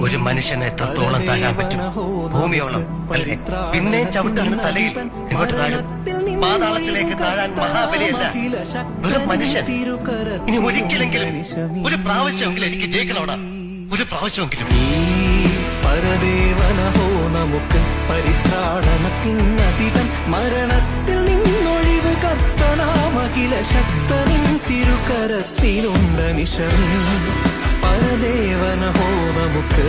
ഒരു മനുഷ്യനെ എത്രത്തോളം താഴാൻ പറ്റും? ഭൂമിയോളം അല്ലേ? പിന്നെ ചവിട്ടാണ് തലയിൽ ഇങ്ങോട്ട് താഴും. പാതാളത്തിലേക്ക് താഴാൻ മഹാബലിയല്ല, ഒരു മനുഷ്യൻ. ഇനി ഒരിക്കലെങ്കിലും ഒരു പ്രാവശ്യമെങ്കിലും എനിക്ക് ജയിക്കണോടാ, ഒരു പ്രാവശ്യമെങ്കിലും. പരദേവനഹോ നമുക്ക് പരിത്രാണത്തിനതിടം, മരണത്തിൽ നിന്നൊഴിവ് കർത്തനാമഖില ശക്തനിൻ തിരുക്കരത്തിലുണ്ട് നിശം. പരദേവനഹോ നമുക്ക്